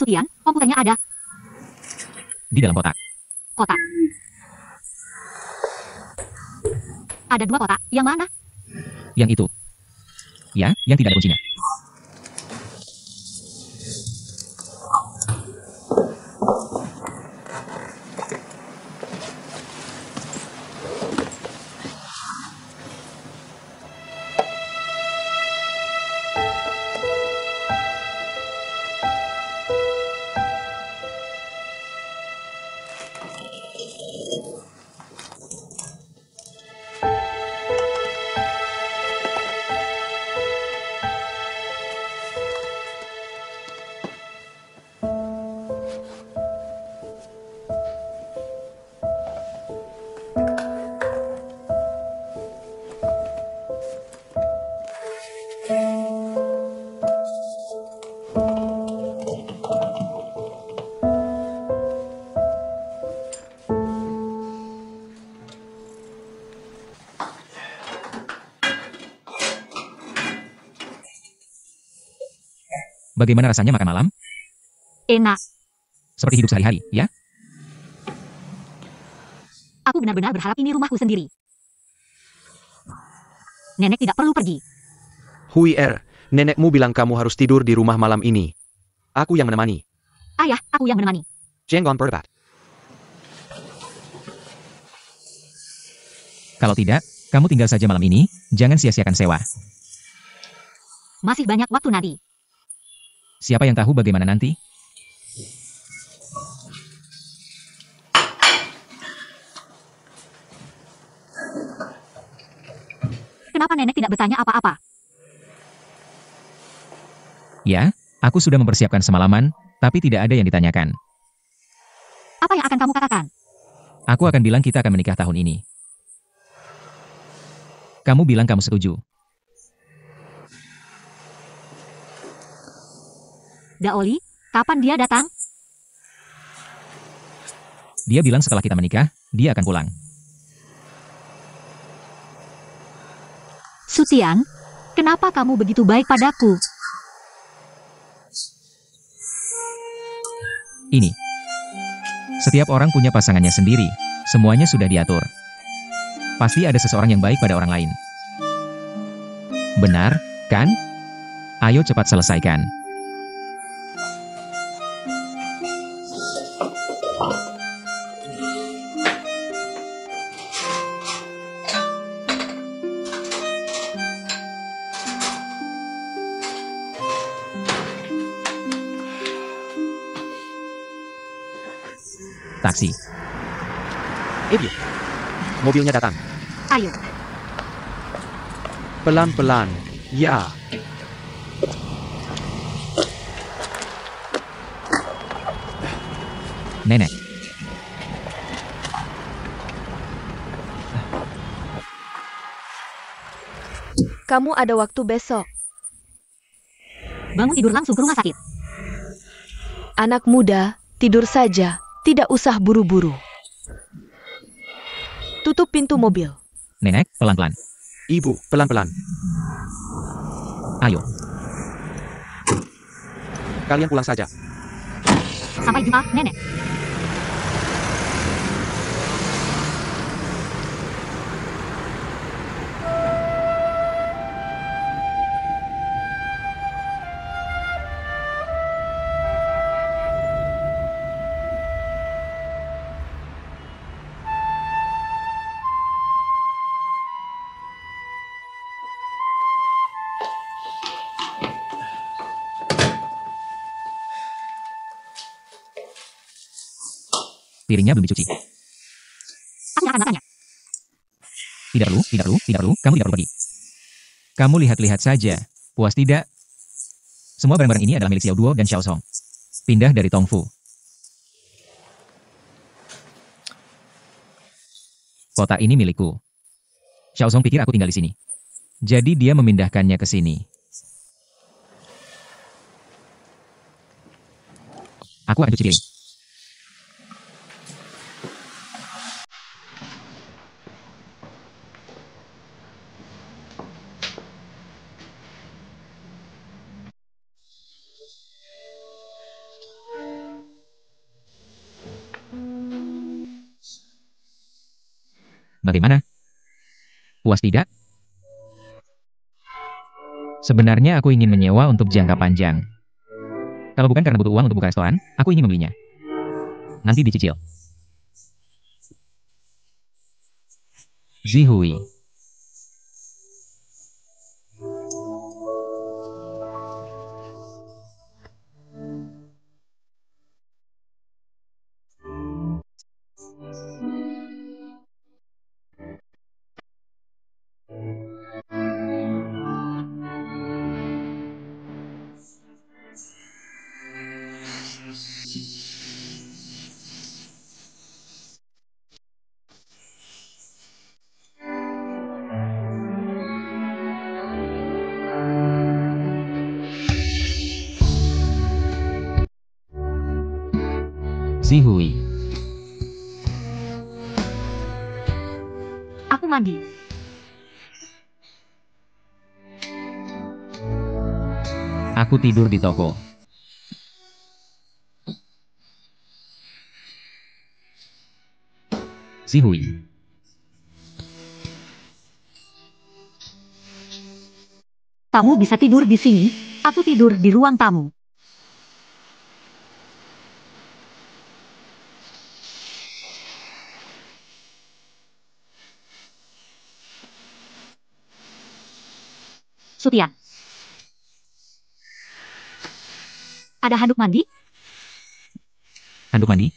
Sutian, komputernya ada. Di dalam kotak. Kotak. Ada 2 kotak, yang mana? Yang itu. Ya, yang tidak ada kuncinya. Bagaimana rasanya makan malam? Enak. Seperti hidup sehari-hari, ya? Aku benar-benar berharap ini rumahku sendiri. Nenek tidak perlu pergi. Hui nenekmu bilang kamu harus tidur di rumah malam ini. Aku yang menemani. Ayah, aku yang menemani. Jangan berdebat. Kalau tidak, kamu tinggal saja malam ini, jangan sia-siakan sewa. Masih banyak waktu nanti. Siapa yang tahu bagaimana nanti? Kenapa nenek tidak bertanya apa-apa? Ya, aku sudah mempersiapkan semalaman, tapi tidak ada yang ditanyakan. Apa yang akan kamu katakan? Aku akan bilang kita akan menikah tahun ini. Kamu bilang kamu setuju. Daoli, kapan dia datang? Dia bilang setelah kita menikah, dia akan pulang. Sutian, kenapa kamu begitu baik padaku? Ini. Setiap orang punya pasangannya sendiri. Semuanya sudah diatur. Pasti ada seseorang yang baik pada orang lain. Benar, kan? Ayo cepat selesaikan. Taksi. Ibu. Mobilnya datang. Ayo. Pelan-pelan. Ya. Nenek. Kamu ada waktu besok. Bangun tidur langsung ke rumah sakit. Anak muda, tidur saja. Tidak usah buru-buru. Tutup pintu mobil. Nenek, pelan-pelan. Ibu, pelan-pelan. Ayo. Kalian pulang saja. Sampai jumpa, nenek. Piringnya belum dicuci. Aku akan makannya. Tidak perlu, tidak perlu, tidak perlu, kamu tidak perlu pergi. Kamu lihat-lihat saja. Puas tidak? Semua barang-barang ini adalah milik Xiao Duo dan Xiao Song. Pindah dari Tongfu. Kota ini milikku. Xiao Song pikir aku tinggal di sini. Jadi dia memindahkannya ke sini. Aku akan cuci piring. Bagaimana? Puas tidak? Sebenarnya aku ingin menyewa untuk jangka panjang. Kalau bukan karena butuh uang untuk buka restoran, aku ingin membelinya. Nanti dicicil. Zihui. Zihui. Aku mandi. Aku tidur di toko. Zihui. Kamu bisa tidur di sini. Aku tidur di ruang tamu. Sutia. Ada handuk mandi? Handuk mandi?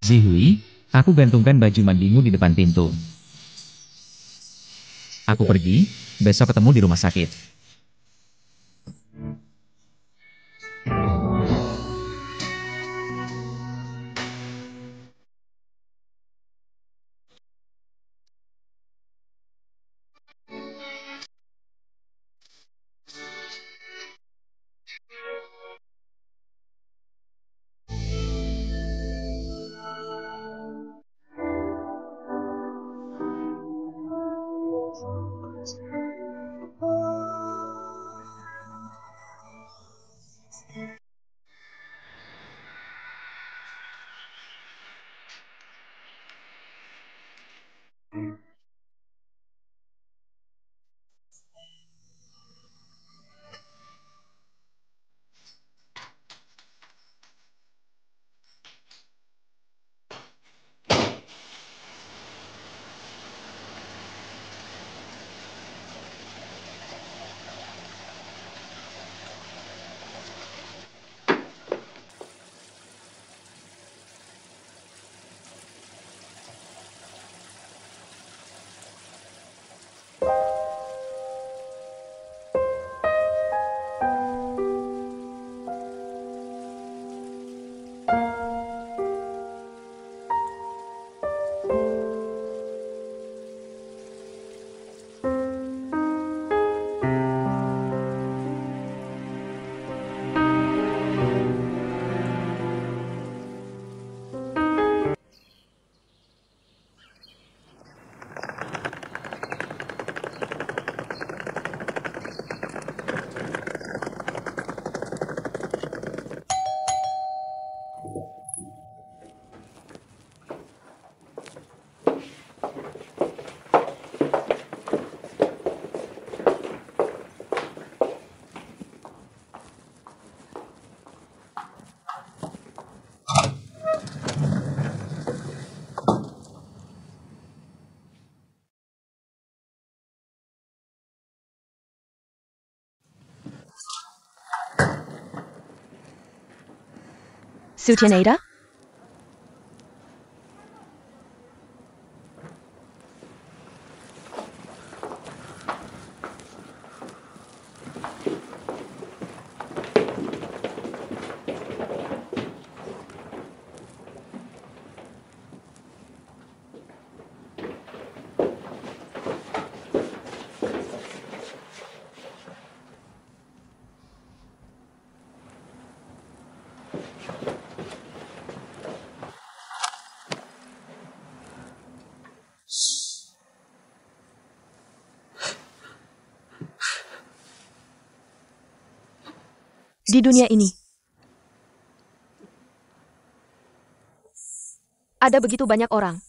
Zihui, aku gantungkan baju mandimu di depan pintu. Aku pergi, besok ketemu di rumah sakit. Sutianeira? Di dunia ini, ada begitu banyak orang.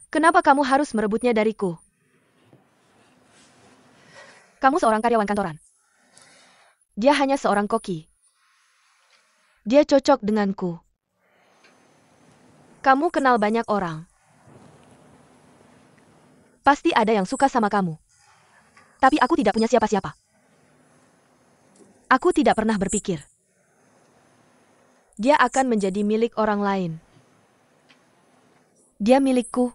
Kenapa kamu harus merebutnya dariku? Kamu seorang karyawan kantoran. Dia hanya seorang koki. Dia cocok denganku. Kamu kenal banyak orang. Pasti ada yang suka sama kamu. Tapi aku tidak punya siapa-siapa. Aku tidak pernah berpikir dia akan menjadi milik orang lain. Dia milikku.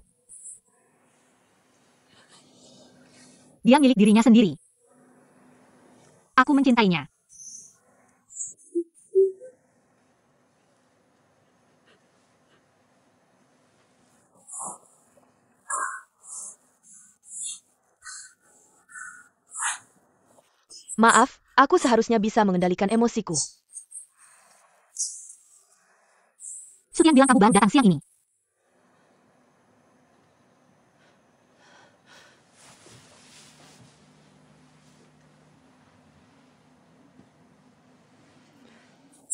Dia milik dirinya sendiri. Aku mencintainya. Maaf, aku seharusnya bisa mengendalikan emosiku. Sutian bilang kamu baru datang siang ini.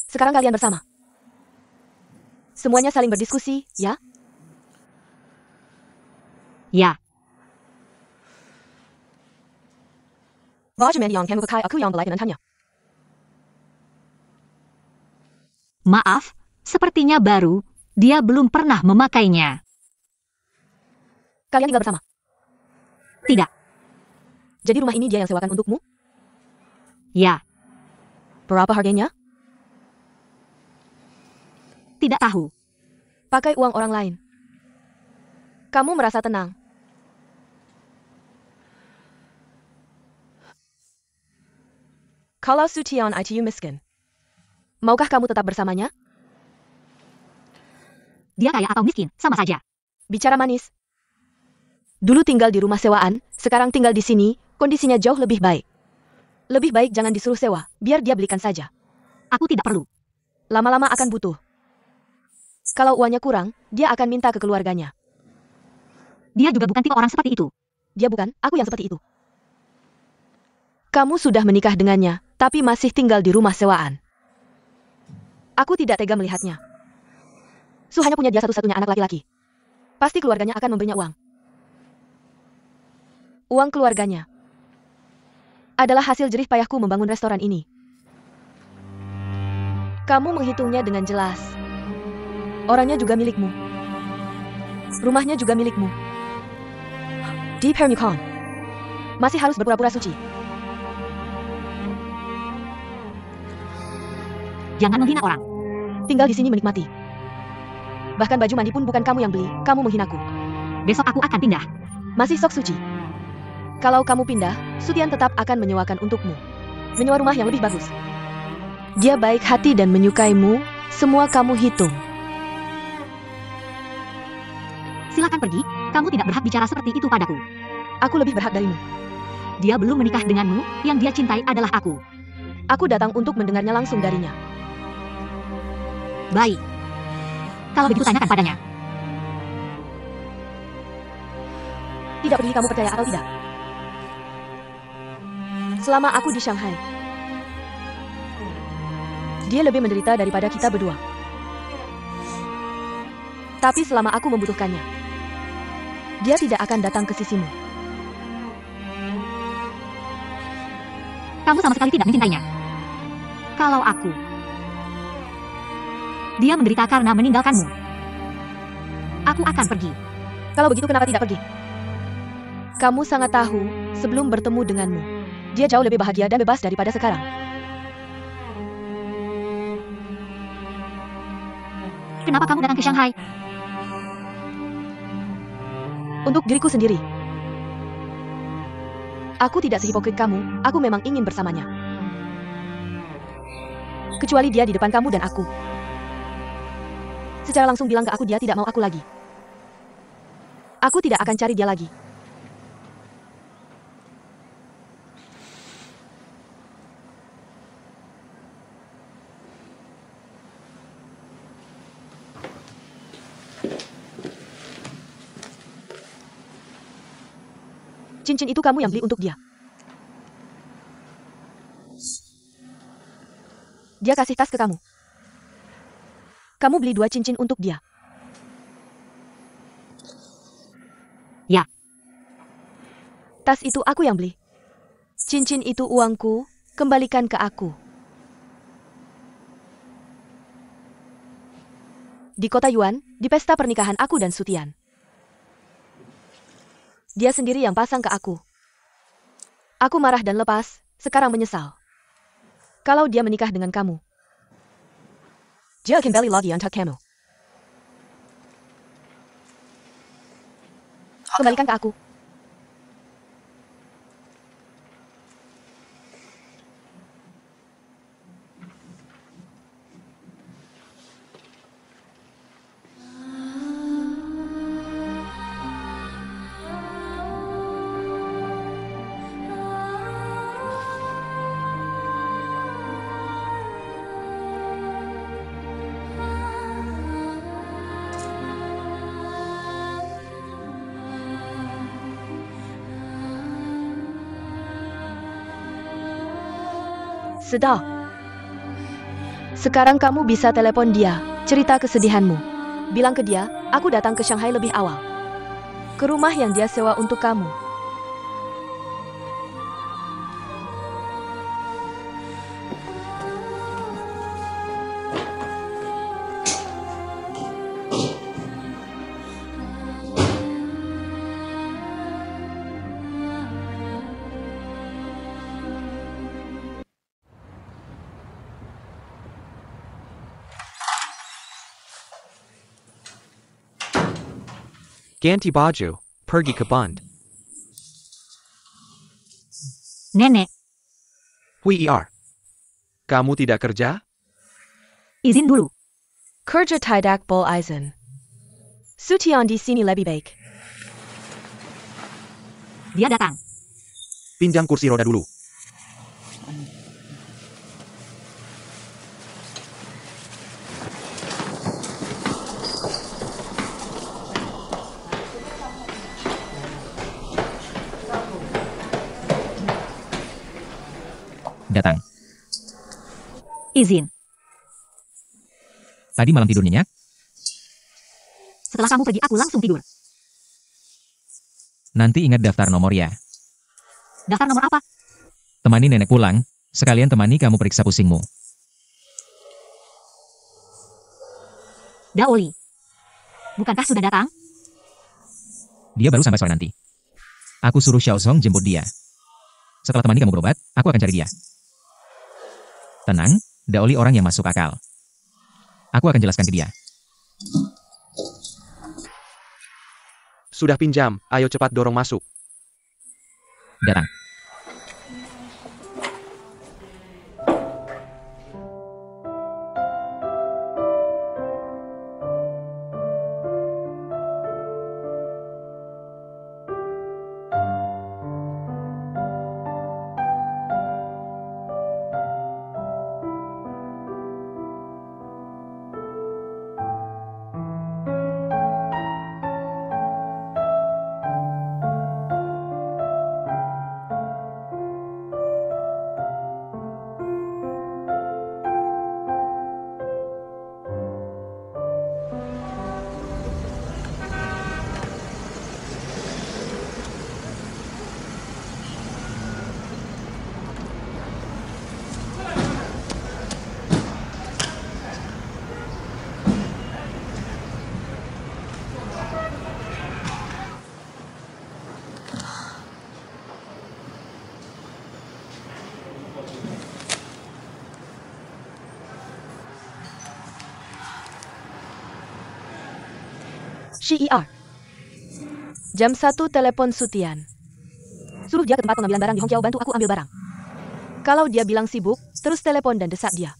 Sekarang kalian bersama. Semuanya saling berdiskusi, ya? Ya. Maaf, sepertinya baru. Dia belum pernah memakainya. Kalian tinggal bersama? Tidak. Jadi rumah ini dia yang sewakan untukmu? Ya. Berapa harganya? Tidak tahu. Pakai uang orang lain. Kamu merasa tenang. Kalau Sutian itu miskin, maukah kamu tetap bersamanya? Dia kaya atau miskin, sama saja. Bicara manis. Dulu tinggal di rumah sewaan, sekarang tinggal di sini, kondisinya jauh lebih baik. Lebih baik jangan disuruh sewa, biar dia belikan saja. Aku tidak perlu. Lama-lama akan butuh. Kalau uangnya kurang, dia akan minta ke keluarganya. Dia juga bukan tipe orang seperti itu. Dia bukan, aku yang seperti itu. Kamu sudah menikah dengannya, tapi masih tinggal di rumah sewaan. Aku tidak tega melihatnya. Su hanya punya dia satu-satunya anak laki-laki. Pasti keluarganya akan memberinya uang. Uang keluarganya adalah hasil jerih payahku membangun restoran ini. Kamu menghitungnya dengan jelas. Orangnya juga milikmu. Rumahnya juga milikmu. Deep Hermukon masih harus berpura-pura suci. Jangan menghina orang. Tinggal di sini menikmati. Bahkan baju mandi pun bukan kamu yang beli, kamu menghinaku. Besok aku akan pindah. Masih sok suci. Kalau kamu pindah, Sutian tetap akan menyewakan untukmu. Menyewa rumah yang lebih bagus. Dia baik hati dan menyukaimu, semua kamu hitung. Silakan pergi, kamu tidak berhak bicara seperti itu padaku. Aku lebih berhak darimu. Dia belum menikah denganmu, yang dia cintai adalah aku. Aku datang untuk mendengarnya langsung darinya. Baik. Kalau begitu tanyakan padanya. Tidak peduli kamu percaya atau tidak. Selama aku di Shanghai, dia lebih menderita daripada kita berdua. Tapi selama aku membutuhkannya, dia tidak akan datang ke sisimu. Kamu sama sekali tidak mencintainya. Kalau aku, dia menderita karena meninggalkanmu. Aku akan pergi. Kalau begitu kenapa tidak pergi? Kamu sangat tahu, sebelum bertemu denganmu, dia jauh lebih bahagia dan bebas daripada sekarang. Kenapa kamu datang ke Shanghai? Untuk diriku sendiri. Aku tidak sehipokrit kamu, aku memang ingin bersamanya. Kecuali dia di depan kamu dan aku. Secara langsung bilang ke aku dia tidak mau aku lagi. Aku tidak akan cari dia lagi. Cincin itu kamu yang beli untuk dia. Dia kasih tas ke kamu. Kamu beli 2 cincin untuk dia. Ya. Tas itu aku yang beli. Cincin itu uangku, kembalikan ke aku. Di kota Yuan, di pesta pernikahan aku dan Sutian. Dia sendiri yang pasang ke aku. Aku marah dan lepas, sekarang menyesal. Kalau dia menikah dengan kamu, dia kembali lagi untuk kamu. Kembalikan ke aku. Sedap. Sekarang kamu bisa telepon dia, cerita kesedihanmu. Bilang ke dia, aku datang ke Shanghai lebih awal. Ke rumah yang dia sewa untuk kamu. Ganti baju, pergi ke Bund. Nenek, WER. Kamu tidak kerja? izin dulu. Kerja tidak bol izin. Sutian di sini lebih baik. Dia datang. Pinjam kursi roda dulu. Datang. Izin. Tadi malam tidur nyenyak? Setelah kamu pergi aku langsung tidur. Nanti ingat daftar nomor ya. Daftar nomor apa? Temani nenek pulang, sekalian temani kamu periksa pusingmu. Daoli. Bukankah sudah datang? Dia baru sampai sore nanti. Aku suruh Xiaozong jemput dia. Setelah temani kamu berobat, aku akan cari dia. Tenang, Daoli orang yang masuk akal. Aku akan jelaskan ke dia. Sudah pinjam, ayo cepat dorong masuk. Datang. CER. Jam 1 telepon Sutian. Suruh dia ke tempat pengambilan barang di Hongqiao bantu aku ambil barang. Kalau dia bilang sibuk, terus telepon dan desak dia.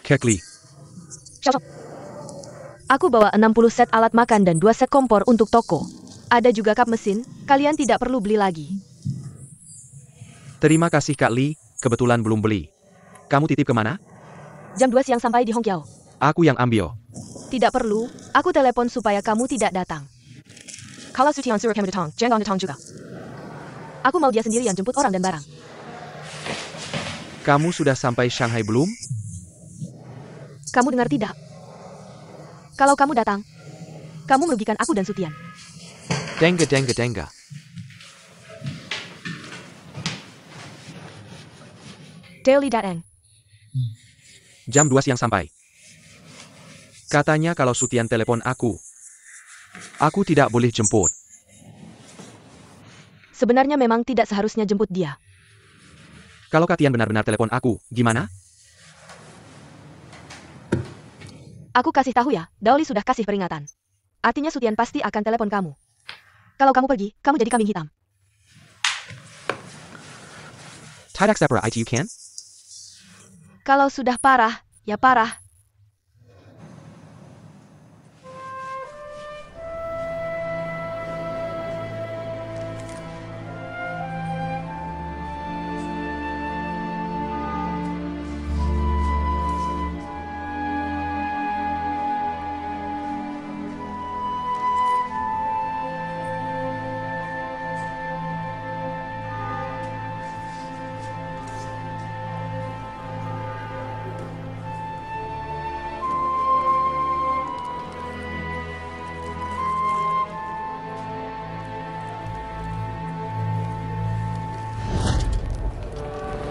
Kekli. Aku bawa 60 set alat makan dan 2 set kompor untuk toko. Ada juga kap mesin, kalian tidak perlu beli lagi. Terima kasih Kak Li, kebetulan belum beli. Kamu titip kemana? Jam 2 siang sampai di Hongqiao. Aku yang ambil. Tidak perlu, aku telepon supaya kamu tidak datang. Kalau Sutian suruh kamu datang, jangan datang juga. Aku mau dia sendiri yang jemput orang dan barang. Kamu sudah sampai Shanghai belum? Kamu dengar tidak? Kalau kamu datang, kamu merugikan aku dan Sutian. Dengga. Daily Daeng. Jam 2 siang sampai. Katanya kalau Sutian telepon aku tidak boleh jemput. Sebenarnya memang tidak seharusnya jemput dia. Kalau Katian benar-benar telepon aku, gimana? Aku kasih tahu ya, Daoli sudah kasih peringatan. Artinya Sutian pasti akan telepon kamu. Kalau kamu pergi, kamu jadi kambing hitam. Tidak separa itu kan? Kalau sudah parah, ya parah.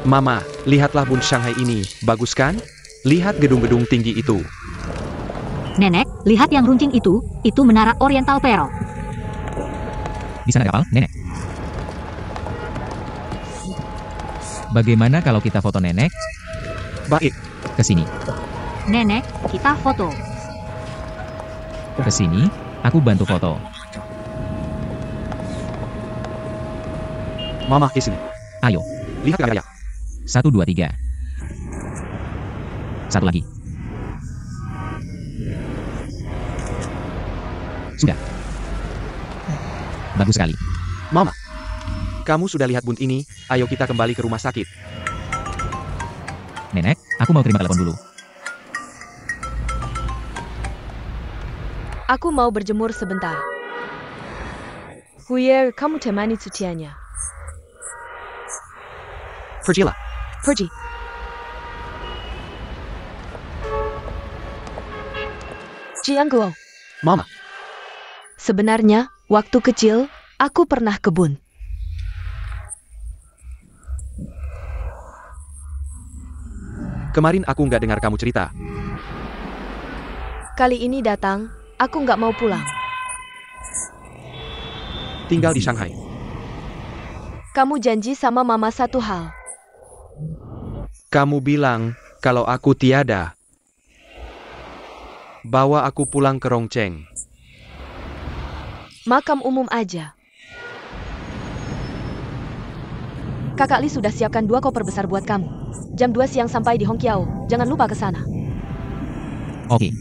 Mama, lihatlah bun Shanghai ini, bagus kan? Lihat gedung-gedung tinggi itu. Nenek, lihat yang runcing itu menara Oriental Pearl. Di sana ada kapal, Nenek. Bagaimana kalau kita foto Nenek? Baik. Ke sini. Nenek, kita foto. Ke sini, aku bantu foto. Mama, ke sini. Ayo. Lihat ke ayah. 1, 2, 3. Satu lagi. Sudah. Bagus sekali. Mama, kamu sudah lihat bun ini, ayo kita kembali ke rumah sakit. Nenek, aku mau terima telepon dulu. Aku mau berjemur sebentar. Huye, kamu temani Sutiannya. Pergilah. Pergi. Jiangguo. Mama, Sebenarnya, waktu kecil, aku pernah kebun. kemarin aku nggak dengar kamu cerita. Kali ini datang, aku nggak mau pulang. Tinggal di Shanghai. Kamu janji sama mama satu hal. Kamu bilang, kalau aku tiada, bawa aku pulang ke Rongcheng. Makam umum aja. Kakak Li sudah siapkan 2 koper besar buat kamu. Jam 2 siang sampai di Hongqiao. Jangan lupa ke sana. Oke.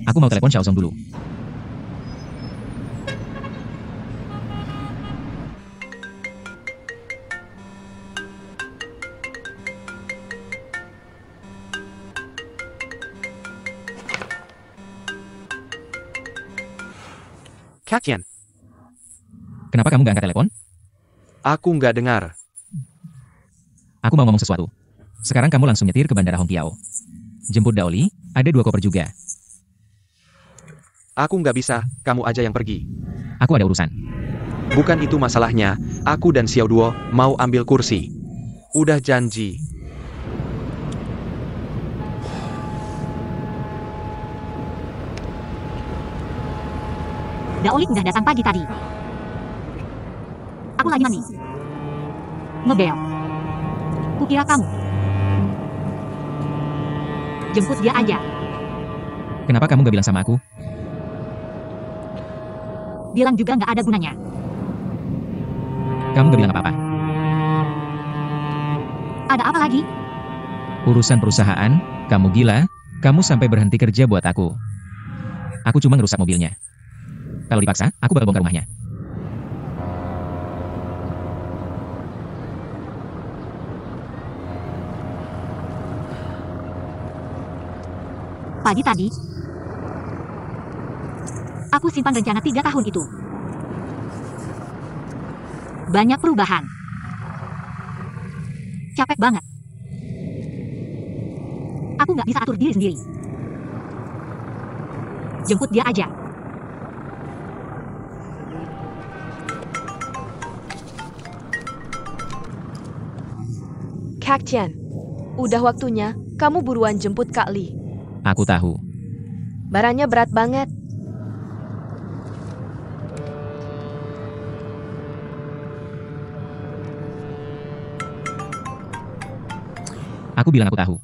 Aku mau telepon Xiaozong dulu. Katian, Kenapa kamu gak angkat telepon? aku nggak dengar. Aku mau ngomong sesuatu. Sekarang kamu langsung nyetir ke Bandara Hongqiao. Jemput Daoli, ada 2 koper juga. Aku nggak bisa, kamu aja yang pergi. Aku ada urusan. Bukan itu masalahnya, aku dan Xiao Duo mau ambil kursi. Udah janji. Daoli udah datang pagi tadi. Aku lagi mandi. Ngebel. Kukira kamu. Jemput dia aja. Kenapa kamu gak bilang sama aku? Bilang juga nggak ada gunanya. Kamu gak bilang apa-apa. Ada apa lagi? Urusan perusahaan, kamu gila, kamu sampai berhenti kerja buat aku. Aku cuma ngerusak mobilnya. Kalau dipaksa, aku bakal bongkar rumahnya. Pagi tadi, aku simpan rencana 3 tahun itu. Banyak perubahan. Capek banget. Aku nggak bisa atur diri sendiri. Jemput dia aja. Kak Tian, udah waktunya kamu buruan jemput Kak Li. Aku tahu. Barangnya berat banget. Aku bilang aku tahu.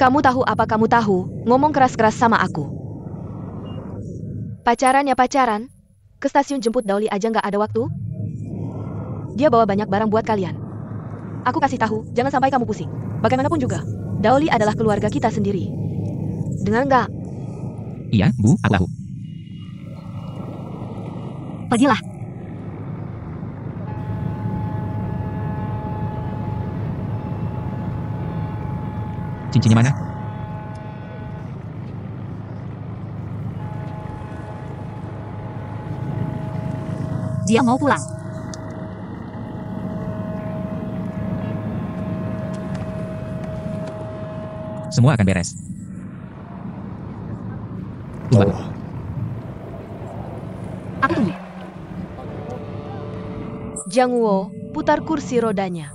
Kamu tahu apa kamu tahu? Ngomong keras-keras sama aku. Pacaran ya pacaran. Ke stasiun jemput Daoli aja nggak ada waktu. Dia bawa banyak barang buat kalian. Aku kasih tahu, jangan sampai kamu pusing. Bagaimanapun juga, Daoli adalah keluarga kita sendiri. Dengar nggak? Iya, Bu, aku tahu. Pergilah. Cincinnya mana? Dia mau pulang. Semua akan beres. Tunggu. Aku tunggu. Jiang Wo, putar kursi rodanya.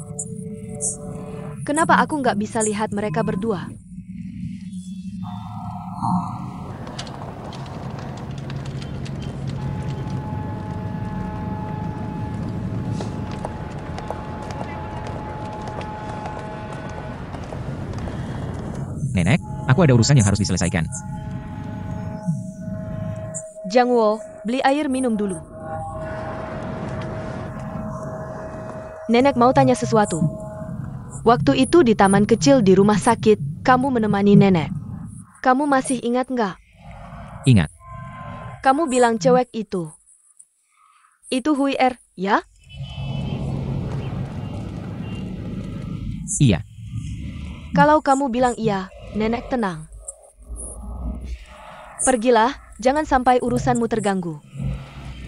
Kenapa aku nggak bisa lihat mereka berdua? Nenek, aku ada urusan yang harus diselesaikan. Jiang Wo, beli air minum dulu. Nenek mau tanya sesuatu. Waktu itu di taman kecil di rumah sakit, kamu menemani nenek. Kamu masih ingat nggak? Ingat. Kamu bilang cewek itu. Itu Hui Er, ya? Iya. Kalau kamu bilang iya, nenek tenang. Pergilah, jangan sampai urusanmu terganggu.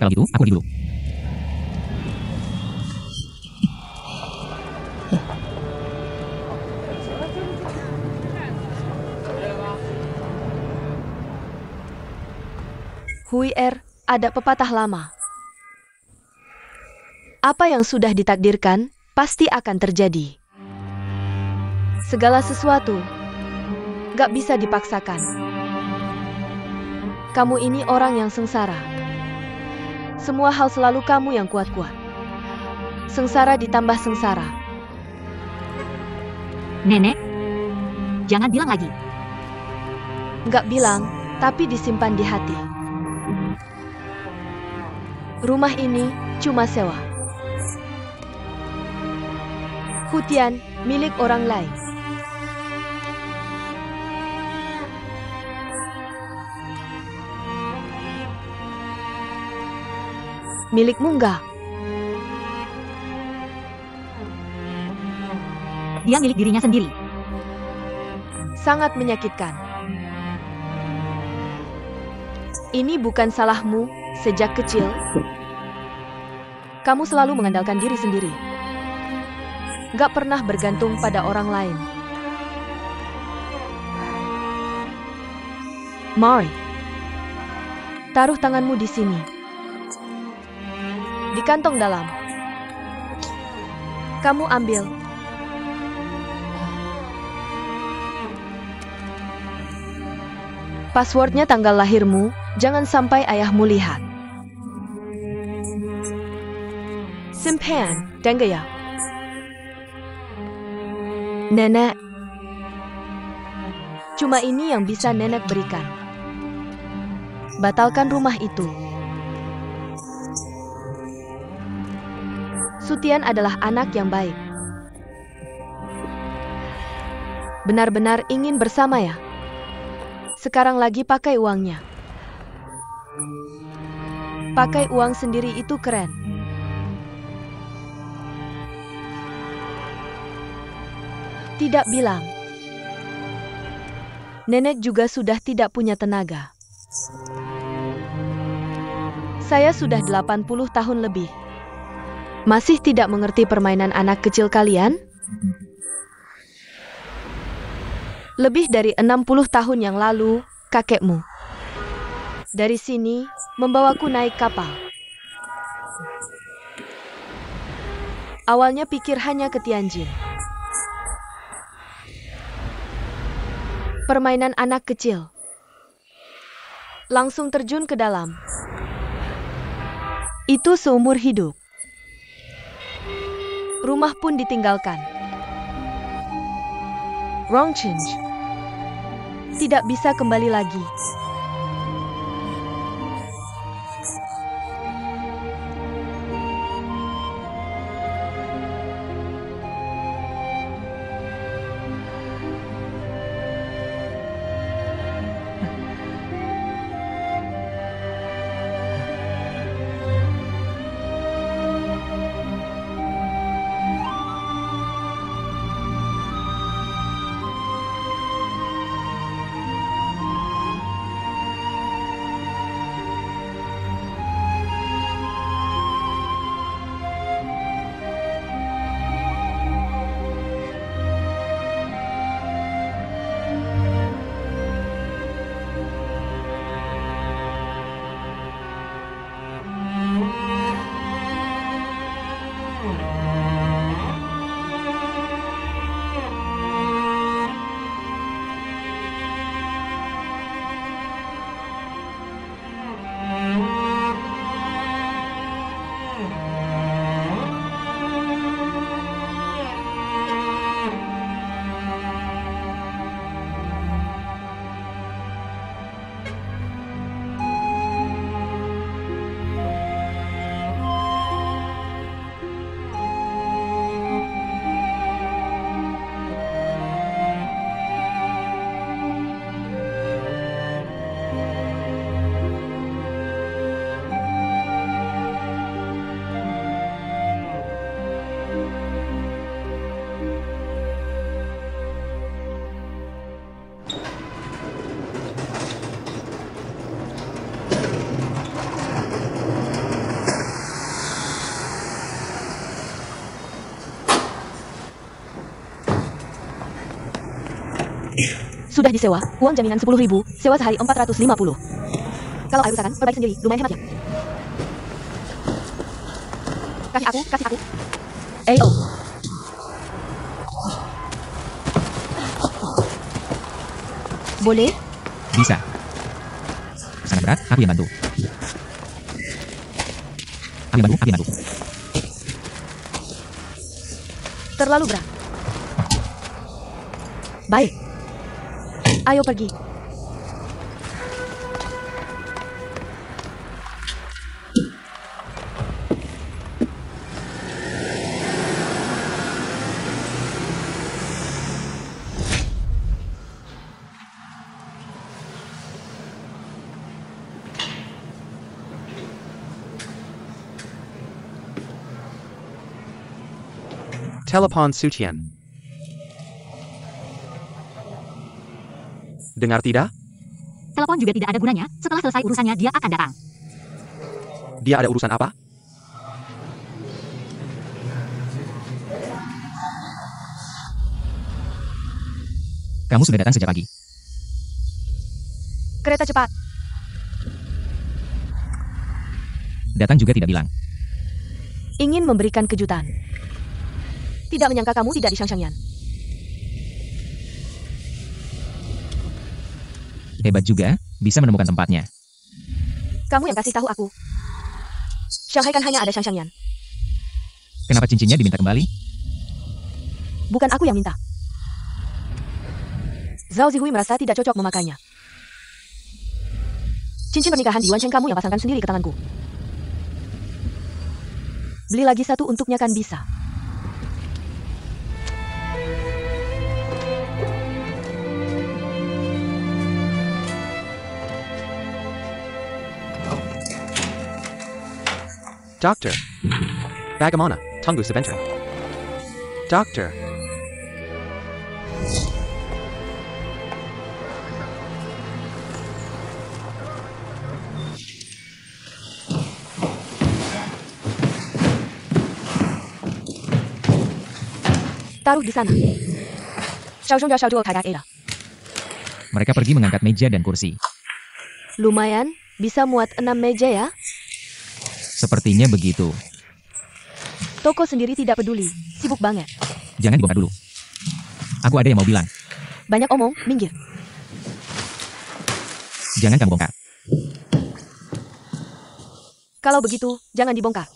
Kalau gitu, aku pergi dulu. Hui Er, ada pepatah lama. Apa yang sudah ditakdirkan, pasti akan terjadi. Segala sesuatu gak bisa dipaksakan. Kamu ini orang yang sengsara. Semua hal selalu kamu yang kuat-kuat. Sengsara ditambah sengsara. Nenek, jangan bilang lagi. Gak bilang, tapi disimpan di hati. Rumah ini cuma sewa. Hutian milik orang lain. Milikmu enggak? Dia milik dirinya sendiri. Sangat menyakitkan. Ini bukan salahmu sejak kecil. Kamu selalu mengandalkan diri sendiri. Gak pernah bergantung pada orang lain. Mari. Taruh tanganmu di sini. Di kantong dalam. Kamu ambil. Passwordnya tanggal lahirmu, jangan sampai ayahmu lihat. Simpan, dengar ya. Nenek, cuma ini yang bisa nenek berikan. Batalkan rumah itu. Sutian adalah anak yang baik. Benar-benar ingin bersama ya? Sekarang lagi pakai uangnya. Pakai uang sendiri itu keren. Tidak bilang. Nenek juga sudah tidak punya tenaga. Saya sudah 80 tahun lebih. Masih tidak mengerti permainan anak kecil kalian? Lebih dari 60 tahun yang lalu, kakekmu dari sini membawaku naik kapal. Awalnya pikir hanya ke Tianjin. Permainan anak kecil. Langsung terjun ke dalam. Itu seumur hidup. Rumah pun ditinggalkan. Wrong change. Tidak bisa kembali lagi. Sudah disewa, uang jaminan 10.000, sewa sehari 450. Kalau air usahakan, perbaiki sendiri, lumayan hemat ya. Kasih aku. Oh. Boleh? Bisa. Sangat berat, aku yang bantu. Aku yang bantu. Terlalu berat. Baik. Ayo pergi. Telepon Sutian. Dengar tidak? Telepon juga tidak ada gunanya, setelah selesai urusannya dia akan datang. Dia ada urusan apa? Kamu sudah datang sejak pagi. Kereta cepat. Datang juga tidak bilang. Ingin memberikan kejutan. Tidak menyangka kamu tidak di Shangshangyan. Hebat juga, bisa menemukan tempatnya. Kamu yang kasih tahu aku. Shanghai kan hanya ada Shangshangyan. Kenapa cincinnya diminta kembali? Bukan aku yang minta. Zhao Zihui merasa tidak cocok memakainya. Cincin pernikahan di Yuan Cheng kamu yang pasangkan sendiri ke tanganku. Beli lagi satu untuknya kan bisa. Doctor. Bagaimana? Tunggu sebentar. Doctor. Taruh di sana. Mereka pergi mengangkat meja dan kursi. Lumayan, bisa muat 6 meja ya. Sepertinya begitu. Toko sendiri tidak peduli, sibuk banget. Jangan dibongkar dulu. Aku ada yang mau bilang. Banyak omong, minggir. Jangan kamu bongkar. Kalau begitu, jangan dibongkar.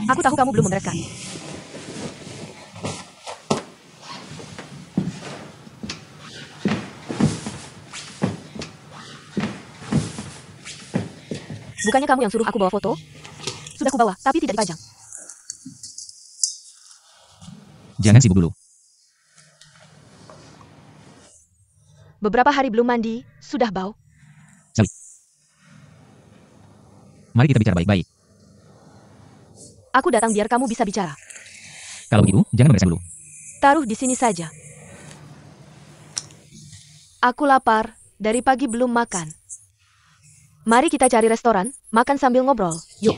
Aku tahu kamu belum membereskan. Bukannya kamu yang suruh aku bawa foto? Sudah kubawa, tapi tidak dipajang. Jangan sibuk dulu. Beberapa hari belum mandi, sudah bau. Sally. Mari kita bicara baik-baik. Aku datang biar kamu bisa bicara. Kalau begitu, jangan membereskan dulu. Taruh di sini saja. Aku lapar, dari pagi belum makan. Mari kita cari restoran, makan sambil ngobrol. Yuk.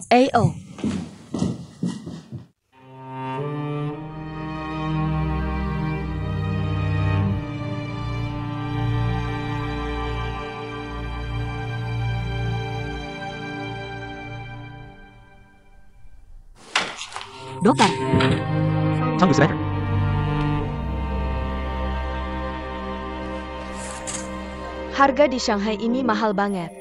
AO. Dokter, Tunggu sebentar. Harga di Shanghai ini mahal banget.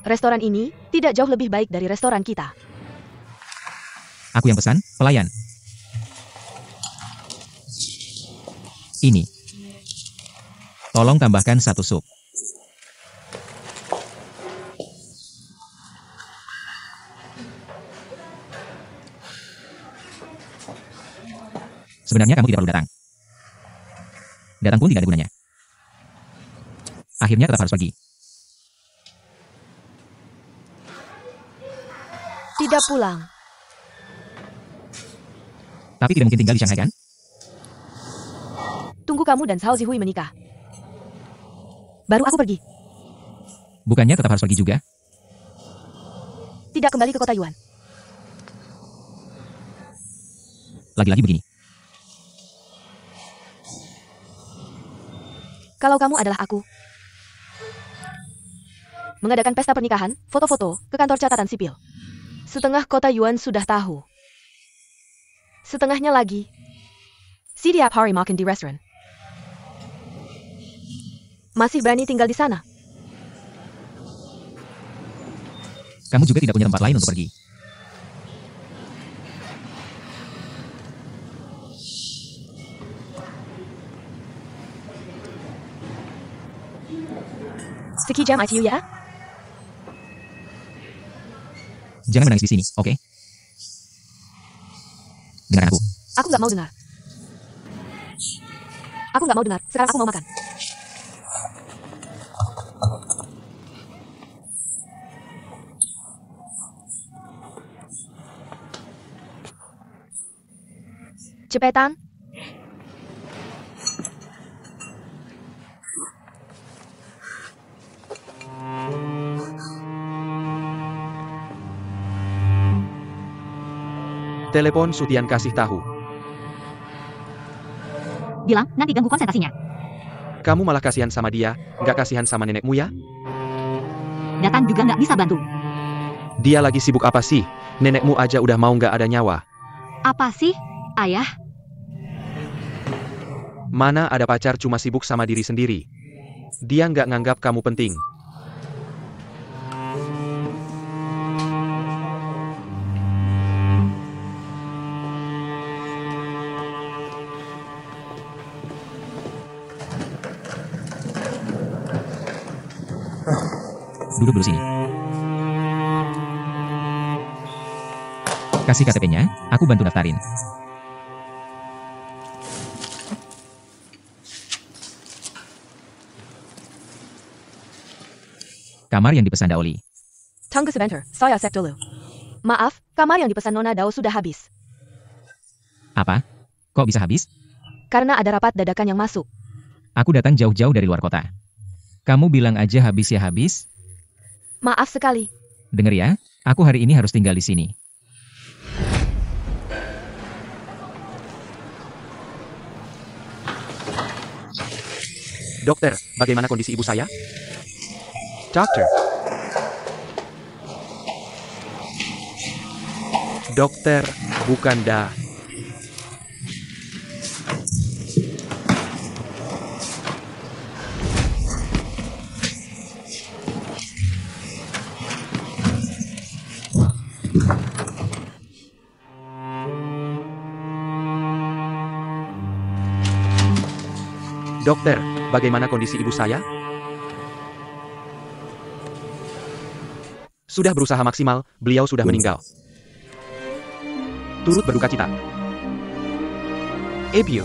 Restoran ini tidak jauh lebih baik dari restoran kita. Aku yang pesan, pelayan. Ini. Tolong tambahkan 1 sup. Sebenarnya kamu tidak perlu datang. Datang pun tidak ada gunanya. Akhirnya tetap harus pergi. Tidak pulang. Tapi tidak mungkin tinggal di Shanghai kan? Tunggu kamu dan Zhao Zihui menikah. Baru aku pergi. Bukannya tetap harus pergi juga? Tidak kembali ke kota Yuan. Lagi-lagi begini. Kalau kamu adalah aku. Mengadakan pesta pernikahan, foto-foto, ke kantor catatan sipil. Setengah kota Yuan sudah tahu. Setengahnya lagi. Setiap hari makan di restoran. Masih berani tinggal di sana? Kamu juga tidak punya tempat lain untuk pergi. Sekejam ICU ya? Jangan menangis di sini, oke? Dengarkan aku. Aku nggak mau dengar. Aku nggak mau dengar. Sekarang aku mau makan. Cepetan. Telepon Sutian kasih tahu. bilang nanti ganggu konsentrasinya. Kamu malah kasihan sama dia, nggak kasihan sama nenekmu ya? Datang juga nggak bisa bantu. Dia lagi sibuk apa sih? Nenekmu aja udah mau nggak ada nyawa. Apa sih, ayah? Mana ada pacar cuma sibuk sama diri sendiri. Dia nggak nganggap kamu penting. Duduk dulu sini. Kasih KTP-nya, aku bantu daftarin. Kamar yang dipesan Daoli. Tunggu sebentar, saya cek dulu. Maaf, kamar yang dipesan Nona Dao sudah habis. Apa? Kok bisa habis? Karena ada rapat dadakan yang masuk. Aku datang jauh-jauh dari luar kota. Kamu bilang aja habis ya habis? Maaf sekali. Dengar ya, aku hari ini harus tinggal di sini. Dokter, bagaimana kondisi ibu saya? Dokter. Dokter, bukan dah. Dokter, bagaimana kondisi ibu saya? Sudah berusaha maksimal, beliau sudah meninggal. Turut berduka cita. Ebio.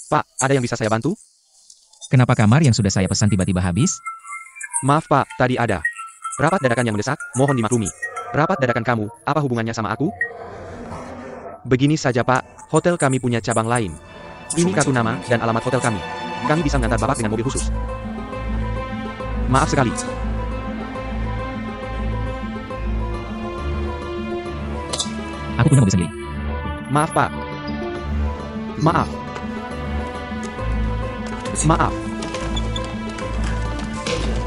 Pak, ada yang bisa saya bantu? Kenapa kamar yang sudah saya pesan tiba-tiba habis? Maaf Pak, tadi ada rapat dadakan yang mendesak, mohon dimaklumi. Rapat dadakan kamu, apa hubungannya sama aku? Begini saja Pak, hotel kami punya cabang lain. Ini kartu nama dan alamat hotel kami. Kami bisa mengantar Bapak dengan mobil khusus. Maaf sekali. Aku punya mobil sendiri. Maaf Pak. Maaf. Maaf.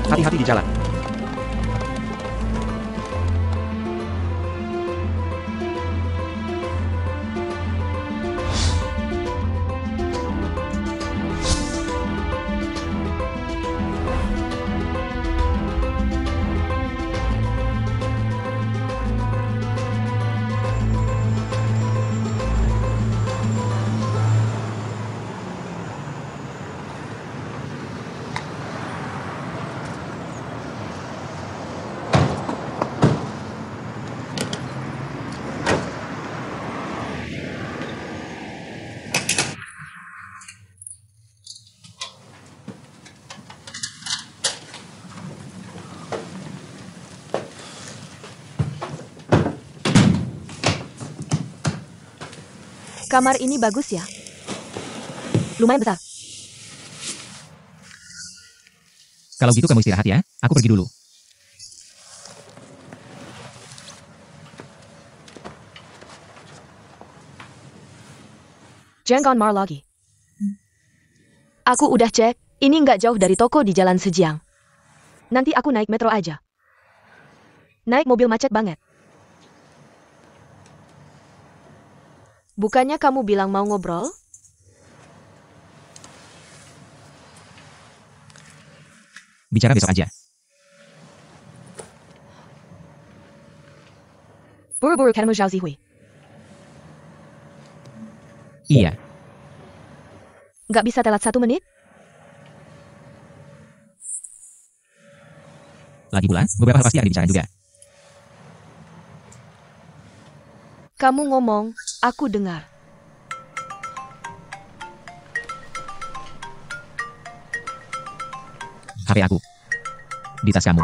Hati-hati di jalan. Kamar ini bagus ya? Lumayan besar. Kalau gitu kamu istirahat ya, aku pergi dulu. Jangan marah lagi. Aku udah cek, ini nggak jauh dari toko di Jalan Sejiang. Nanti aku naik metro aja. Naik mobil macet banget. Bukannya kamu bilang mau ngobrol? Bicara besok aja. Buru-buru ketemu Zhao Zihui. Iya. Nggak bisa telat 1 menit? Lagi pula, beberapa hal pasti akan dibicarakan juga. Kamu ngomong, aku dengar. HP aku. Di tas kamu.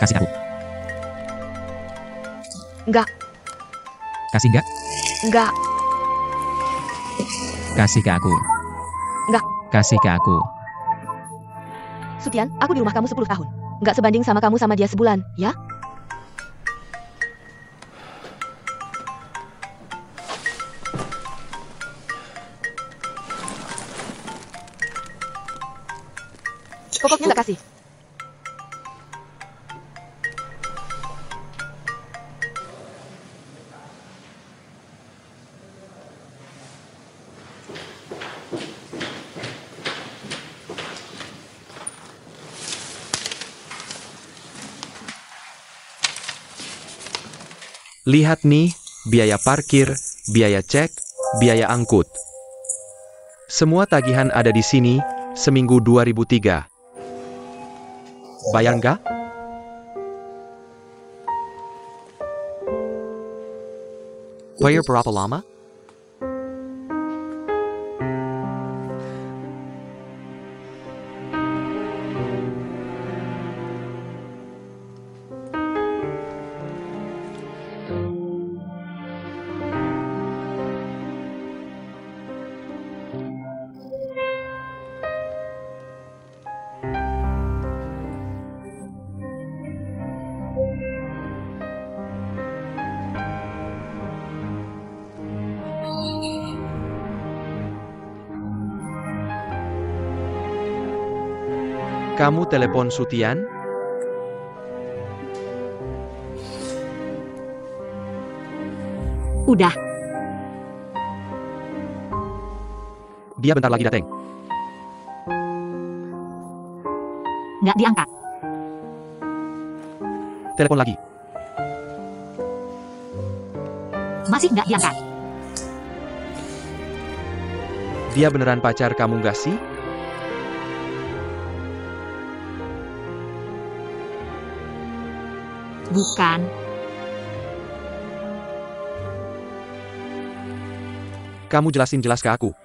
Kasih aku. Enggak, Kasih enggak? enggak, Kasih ke aku. enggak. Kasih ke aku. Sutian, aku di rumah kamu 10 tahun. Enggak sebanding sama kamu sama dia sebulan, ya? Pokoknya enggak kasih. Lihat nih, biaya parkir, biaya cek, biaya angkut. Semua tagihan ada di sini, seminggu 2003. Bayar nggak? Bayar berapa lama? Kamu telepon Sutian? Udah, Dia bentar lagi datang. nggak diangkat. Telepon lagi. Masih nggak diangkat. Dia beneran pacar kamu nggak sih? Bukan. Kamu jelasin jelas ke aku.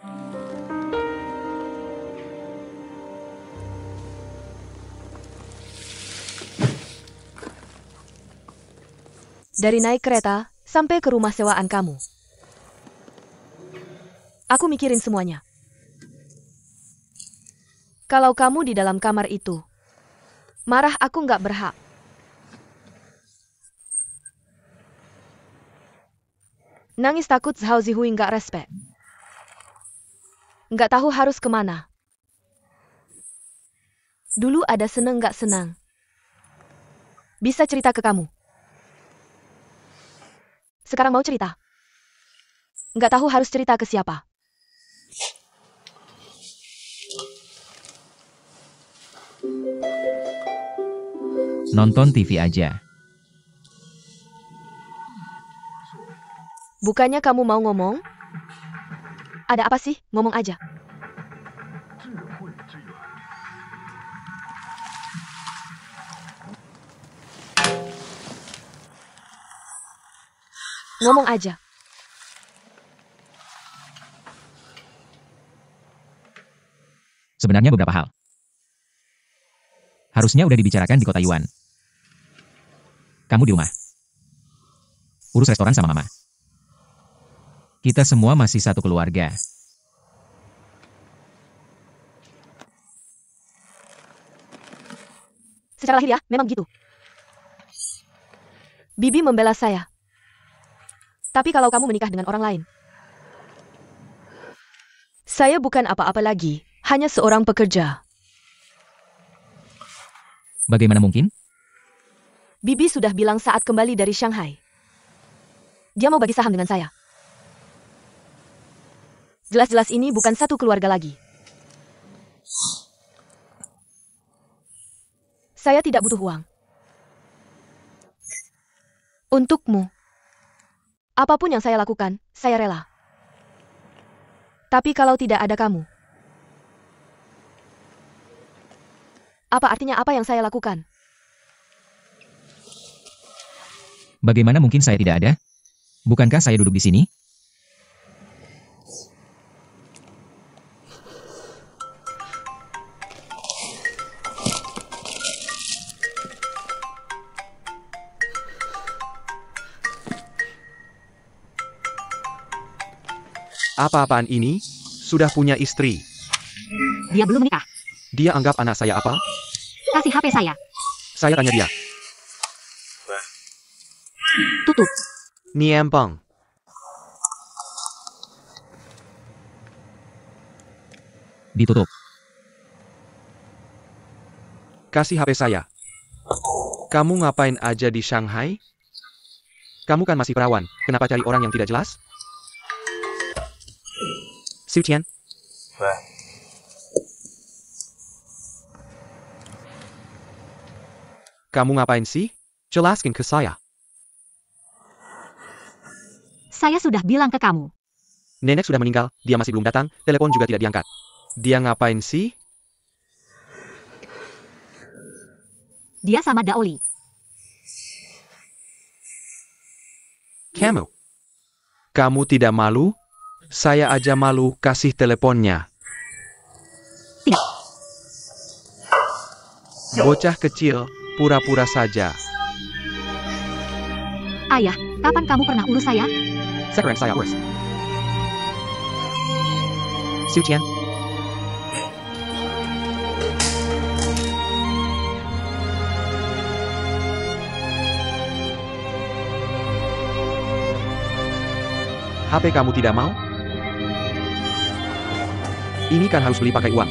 Dari naik kereta sampai ke rumah sewaan kamu. Aku mikirin semuanya. Kalau kamu di dalam kamar itu, marah aku nggak berhak. Nangis takut Zhao Zihui nggak respect. Nggak tahu harus kemana. Dulu ada seneng nggak senang. Bisa cerita ke kamu. Sekarang mau cerita. Nggak tahu harus cerita ke siapa. Nonton TV aja. Bukannya kamu mau ngomong? Ada apa sih? Ngomong aja. Ngomong aja. Sebenarnya beberapa hal. Harusnya udah dibicarakan di kota Yuan. Kamu di rumah. Urus restoran sama mama. Kita semua masih satu keluarga. Secara lahiriah, memang gitu. Bibi membela saya. Tapi kalau kamu menikah dengan orang lain, saya bukan apa-apa lagi, hanya seorang pekerja. Bagaimana mungkin? Bibi sudah bilang saat kembali dari Shanghai. Dia mau bagi saham dengan saya. Jelas-jelas ini bukan satu keluarga lagi. Saya tidak butuh uang. Untukmu. Apapun yang saya lakukan, saya rela. Tapi kalau tidak ada kamu, apa artinya apa yang saya lakukan? Bagaimana mungkin saya tidak ada? Bukankah saya duduk di sini? Apa-apaan ini? Sudah punya istri. Dia belum menikah. Dia anggap anak saya apa? Kasih HP saya. Saya tanya dia. Tutup. Niempang. Ditutup. Kasih HP saya. Kamu ngapain aja di Shanghai? Kamu kan masih perawan, kenapa cari orang yang tidak jelas? Xiu Tian. Kamu ngapain sih? Jelaskan ke saya. Saya sudah bilang ke kamu. Nenek sudah meninggal, dia masih belum datang, telepon juga tidak diangkat. Dia ngapain sih? Dia sama Daoli. Kamu tidak malu? Saya aja malu kasih teleponnya. Tidak. Bocah kecil, pura-pura saja. Ayah, kapan kamu pernah urus saya? Sekarang saya urus. Xiu Tian. HP kamu tidak mau? Ini kan harus beli pakai uang.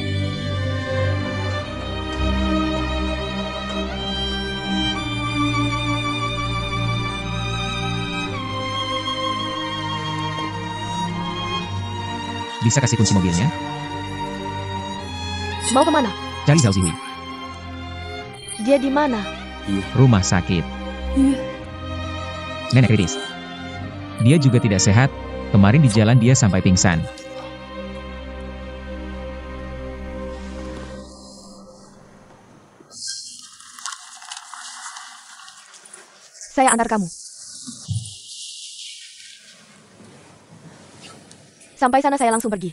Bisa kasih kunci mobilnya? Mau kemana? Cari Zhao Zihui. Dia di mana? Rumah sakit. Nenek kritis. Dia juga tidak sehat. Kemarin di jalan dia sampai pingsan. Saya antar kamu. Sampai sana saya langsung pergi.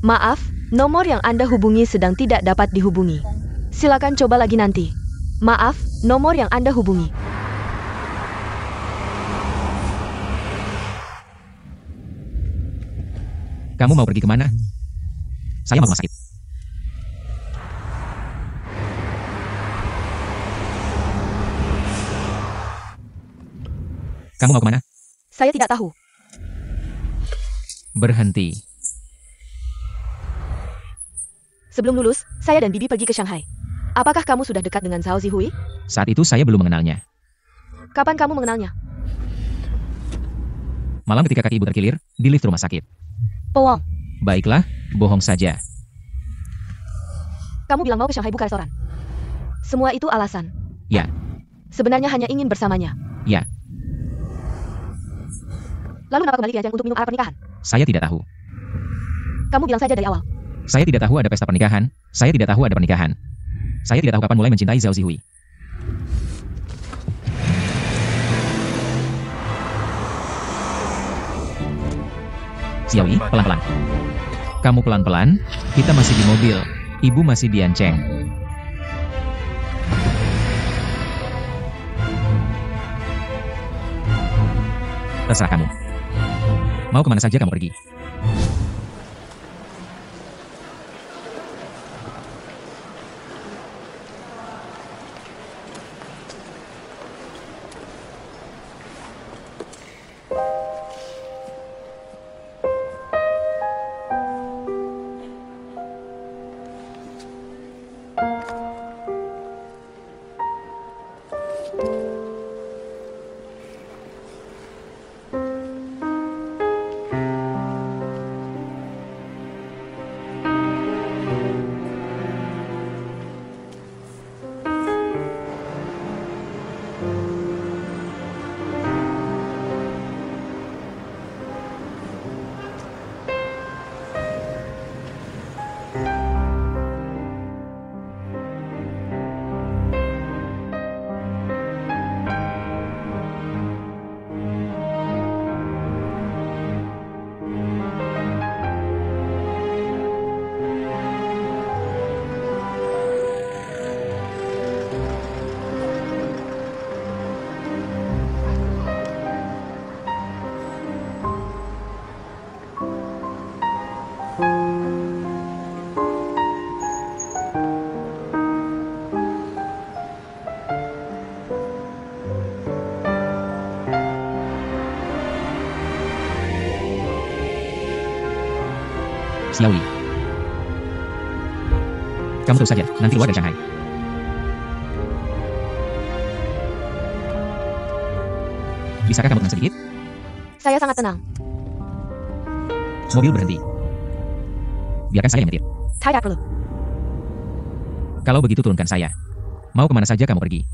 Maaf, nomor yang Anda hubungi sedang tidak dapat dihubungi. Silakan coba lagi nanti. Maaf, nomor yang Anda hubungi. Kamu mau pergi kemana? Saya mau rumah sakit. Kamu mau kemana? Saya tidak tahu. Berhenti. Sebelum lulus, saya dan Bibi pergi ke Shanghai. Apakah kamu sudah dekat dengan Zhao Zihui? Saat itu saya belum mengenalnya. Kapan kamu mengenalnya? Malam ketika kaki ibu terkilir, di lift rumah sakit. Bohong. Baiklah, bohong saja. Kamu bilang mau ke Shanghai buka restoran. Semua itu alasan. Ya, Sebenarnya hanya ingin bersamanya. ya, Lalu kenapa kembali ke Yajang untuk minum arak pernikahan? saya tidak tahu. Kamu bilang saja dari awal. Saya tidak tahu ada pesta pernikahan. Saya tidak tahu ada pernikahan. Saya tidak tahu kapan mulai mencintai Zhao Zihui. Xiaoyi, pelan-pelan. Kamu pelan-pelan, kita masih di mobil. Ibu masih dianceng. Terserah kamu. Mau kemana saja kamu pergi. Xiaoli. Kamu terus saja, nanti keluar dari Shanghai. Bisakah kamu tenang sedikit? Saya sangat tenang. Mobil berhenti. Biarkan saya yang nyetir. Tidak perlu. Kalau begitu turunkan saya. Mau kemana saja kamu pergi.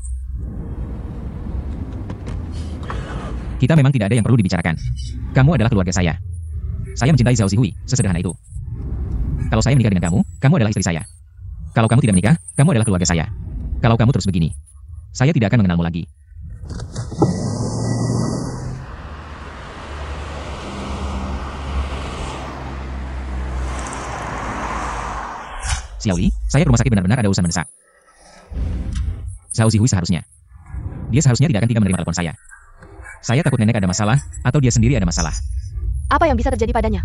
Kita memang tidak ada yang perlu dibicarakan. Kamu adalah keluarga saya. Saya mencintai Zhao Zihui, sesederhana itu. Kalau saya menikah dengan kamu, kamu adalah istri saya. Kalau kamu tidak menikah, kamu adalah keluarga saya. Kalau kamu terus begini, saya tidak akan mengenalmu lagi. Xiaoli, saya ke rumah sakit benar-benar ada urusan mendesak. Zhao Zihui seharusnya. Dia seharusnya tidak akan tinggal menerima telepon saya. Saya takut nenek ada masalah, atau dia sendiri ada masalah. Apa yang bisa terjadi padanya?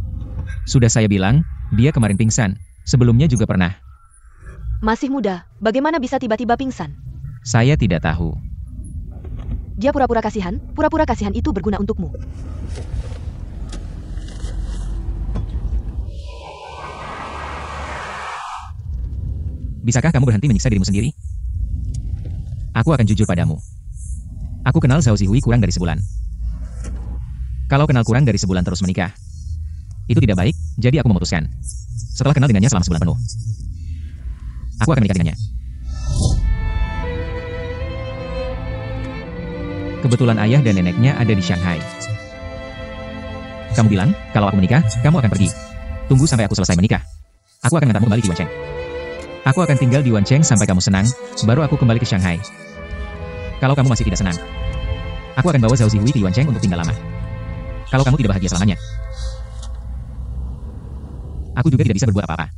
Sudah saya bilang, dia kemarin pingsan. Sebelumnya juga pernah. Masih muda, bagaimana bisa tiba-tiba pingsan? Saya tidak tahu. Dia pura-pura kasihan itu berguna untukmu. Bisakah kamu berhenti menyiksa dirimu sendiri? Aku akan jujur padamu. Aku kenal Zhao Zihui kurang dari sebulan. Kalau kenal kurang dari sebulan terus menikah, itu tidak baik, jadi aku memutuskan. Setelah kenal dengannya selama sebulan penuh, aku akan menikah dengannya. Kebetulan ayah dan neneknya ada di Shanghai. Kamu bilang, kalau aku menikah, kamu akan pergi. Tunggu sampai aku selesai menikah. Aku akan mengantarmu kembali di Wancheng. Aku akan tinggal di Wancheng sampai kamu senang, baru aku kembali ke Shanghai. Kalau kamu masih tidak senang, aku akan bawa Zhao Zihui ke Wancheng untuk tinggal lama. Kalau kamu tidak bahagia selamanya, aku juga tidak bisa berbuat apa-apa.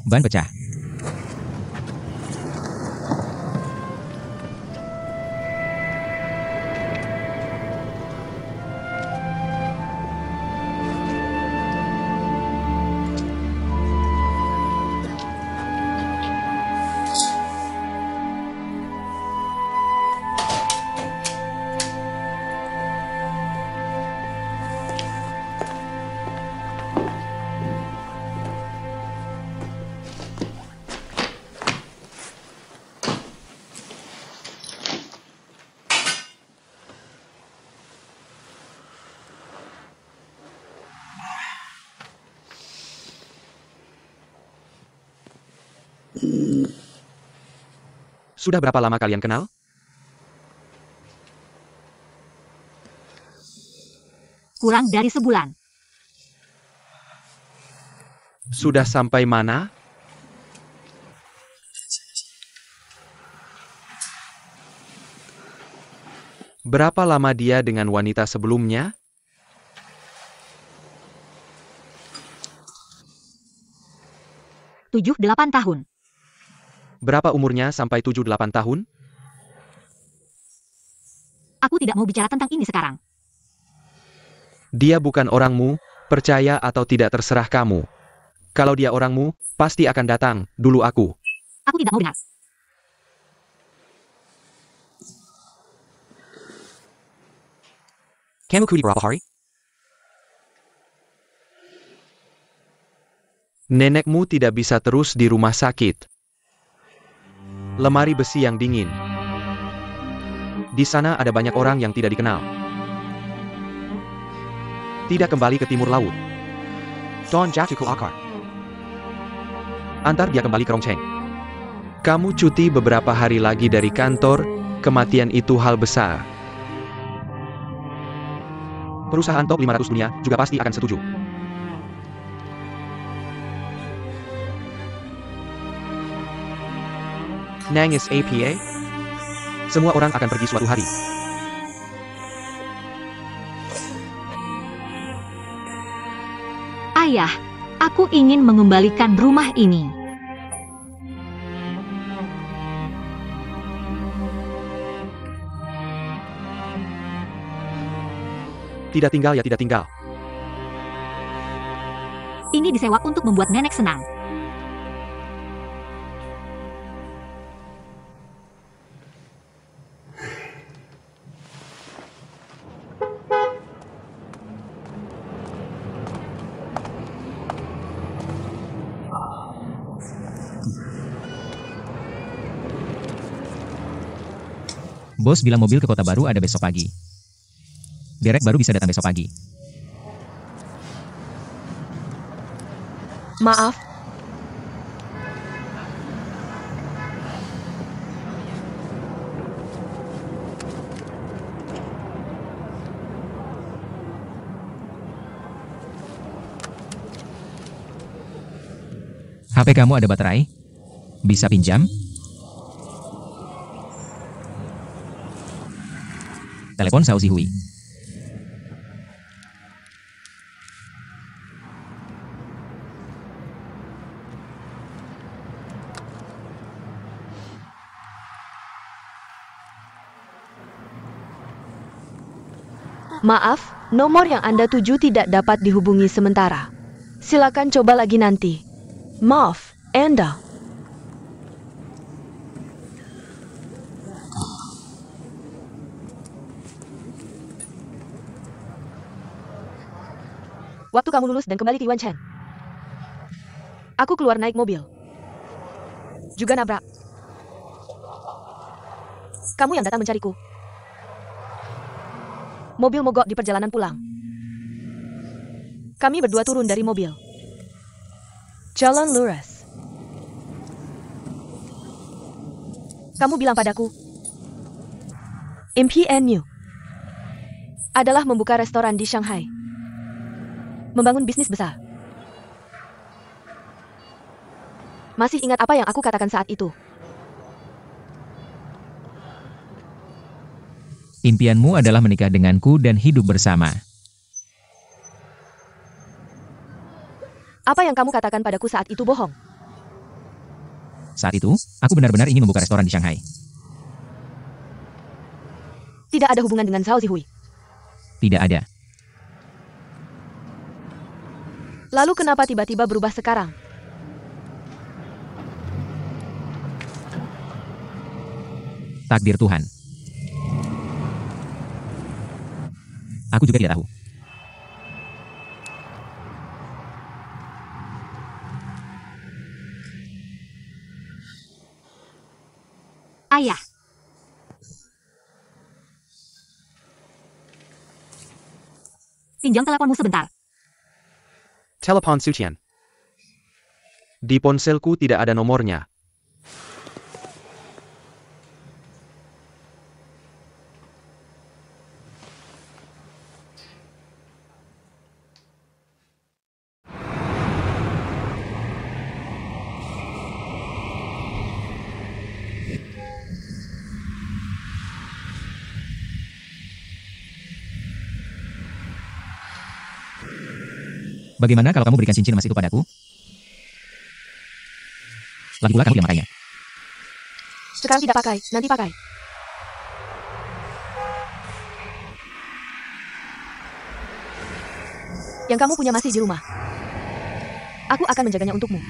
Ban pecah. Sudah berapa lama kalian kenal? Kurang dari sebulan. Sudah sampai mana? Berapa lama dia dengan wanita sebelumnya? Tujuh, 8 tahun. Berapa umurnya sampai 7-8 tahun? Aku tidak mau bicara tentang ini sekarang. Dia bukan orangmu, percaya atau tidak terserah kamu. Kalau dia orangmu, pasti akan datang, dulu aku. Aku tidak mau dengar. Kamu kudi berapa hari? Nenekmu tidak bisa terus di rumah sakit. Lemari besi yang dingin. Di sana ada banyak orang yang tidak dikenal. Tidak kembali ke timur laut. Don jatuh ke akar. Antar dia kembali ke Rongcheng. Kamu cuti beberapa hari lagi dari kantor, kematian itu hal besar. Perusahaan top 500 dunia juga pasti akan setuju. Nangis APA? Semua orang akan pergi suatu hari. Ayah, aku ingin mengembalikan rumah ini. Tidak tinggal ya tidak tinggal. Ini disewa untuk membuat nenek senang. Bos bilang mobil ke kota baru ada besok pagi. Derek baru bisa datang besok pagi. Maaf, HP kamu ada baterai? Bisa pinjam? Telepon Sao Zihui. maaf, nomor yang Anda tuju tidak dapat dihubungi sementara. Silakan coba lagi nanti. Maaf, Anda. Waktu kamu lulus dan kembali ke Yuan Chen, aku keluar naik mobil. Juga nabrak. Kamu yang datang mencariku. Mobil mogok di perjalanan pulang. Kami berdua turun dari mobil. Jalan lurus. Kamu bilang padaku, impianmu adalah membuka restoran di Shanghai. Membangun bisnis besar. Masih ingat apa yang aku katakan saat itu? Impianmu adalah menikah denganku dan hidup bersama. Apa yang kamu katakan padaku saat itu bohong? Saat itu, aku benar-benar ingin membuka restoran di Shanghai. Tidak ada hubungan dengan Zhao Zihui. Tidak ada. Lalu kenapa tiba-tiba berubah sekarang? Takdir Tuhan. Aku juga tidak tahu. Ayah. Pinjam teleponmu sebentar. Telepon Sucian. Di ponselku tidak ada nomornya. Bagaimana kalau kamu berikan cincin emas itu padaku? Lagi pula kamu yang makainya. Sekarang tidak pakai, nanti pakai. Yang kamu punya masih di rumah. Aku akan menjaganya untukmu.